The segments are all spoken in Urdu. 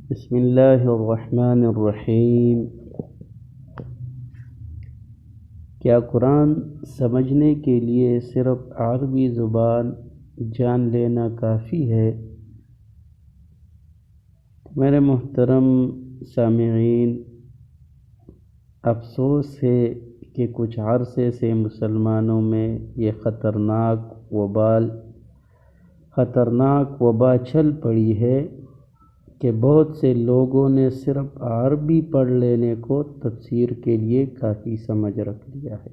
بسم اللہ الرحمن الرحیم۔ کیا قرآن سمجھنے کے لیے صرف عربی زبان جان لینا کافی ہے؟ میرے محترم سامعین، افسوس ہے کہ کچھ عرصے سے مسلمانوں میں یہ خطرناک وبا چل پڑی ہے کہ بہت سے لوگوں نے صرف عربی پڑھ لینے کو تفسیر کے لیے کافی سمجھ رکھ لیا ہے۔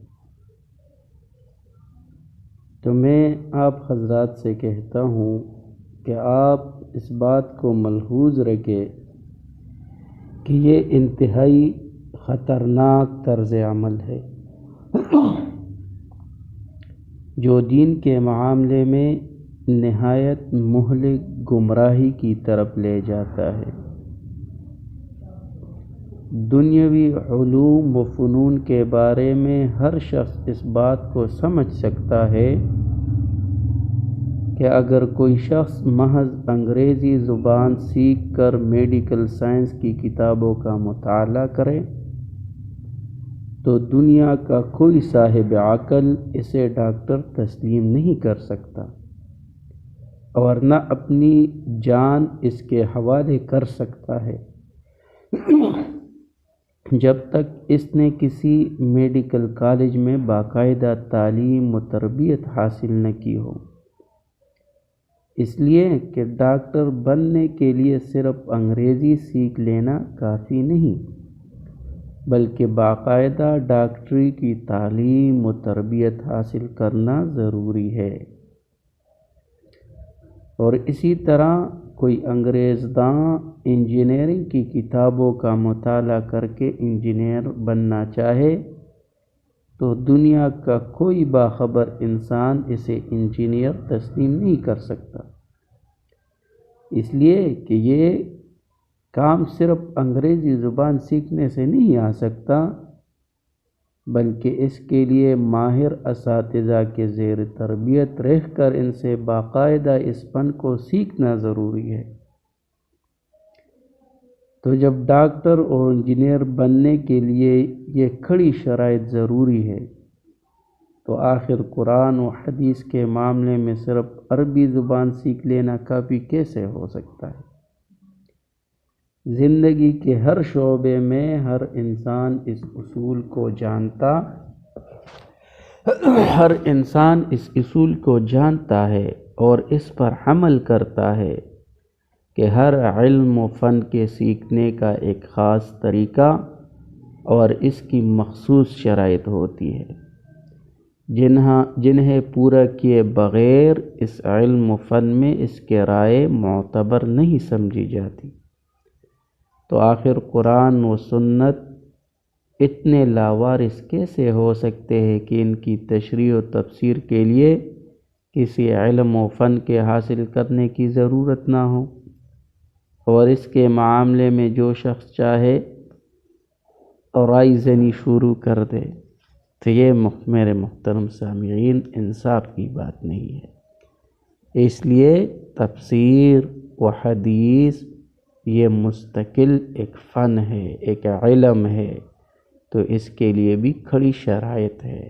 تو میں آپ حضرات سے کہتا ہوں کہ آپ اس بات کو ملحوظ رکھیں کہ یہ انتہائی خطرناک طرز عمل ہے جو دین کے معاملے میں نہایت مہلک گمراہی کی طرف لے جاتا ہے۔ دنیاوی علوم و فنون کے بارے میں ہر شخص اس بات کو سمجھ سکتا ہے کہ اگر کوئی شخص محض انگریزی زبان سیکھ کر میڈیکل سائنس کی کتابوں کا مطالعہ کرے تو دنیا کا کوئی صاحب عقل اسے ڈاکٹر تسلیم نہیں کر سکتا اور نہ اپنی جان اس کے حوالے کر سکتا ہے جب تک اس نے کسی میڈیکل کالج میں باقاعدہ تعلیم و تربیت حاصل نہ کی ہو۔ اس لیے کہ ڈاکٹر بننے کے لیے صرف انگریزی سیکھ لینا کافی نہیں، بلکہ باقاعدہ ڈاکٹری کی تعلیم و تربیت حاصل کرنا ضروری ہے۔ اور اسی طرح کوئی انگریز داں انجینئرنگ کی کتابوں کا مطالعہ کر کے انجینئر بننا چاہے تو دنیا کا کوئی باخبر انسان اسے انجینئر تسلیم نہیں کر سکتا، اس لیے کہ یہ کام صرف انگریزی زبان سیکھنے سے نہیں آ سکتا، بلکہ اس کے لیے ماہر اساتذہ کے زیر تربیت رہ کر ان سے باقاعدہ اس فن کو سیکھنا ضروری ہے۔ تو جب ڈاکٹر اور انجینئر بننے کے لیے یہ کھڑی شرائط ضروری ہے تو آخر قرآن و حدیث کے معاملے میں صرف عربی زبان سیکھ لینا کافی کیسے ہو سکتا ہے؟ زندگی کے ہر شعبے میں ہر انسان اس اصول کو جانتا ہے اور اس پر عمل کرتا ہے کہ ہر علم و فن کے سیکھنے کا ایک خاص طریقہ اور اس کی مخصوص شرائط ہوتی ہے جنہیں پورا کیے بغیر اس علم و فن میں اس کے رائے معتبر نہیں سمجھی جاتی۔ تو آخر قرآن و سنت اتنے لاوارث کیسے ہو سکتے ہیں کہ ان کی تشریح و تفسیر کے لیے کسی علم و فن کے حاصل کرنے کی ضرورت نہ ہو، اور اس کے معاملے میں جو شخص چاہے رائے زنی شروع کر دے؟ تو یہ میرے محترم سامعین انصاف کی بات نہیں ہے۔ اس لیے تفسیر و حدیث یہ مستقل ایک فن ہے، ایک علم ہے، تو اس کے لیے بھی کھڑی شرائط ہے۔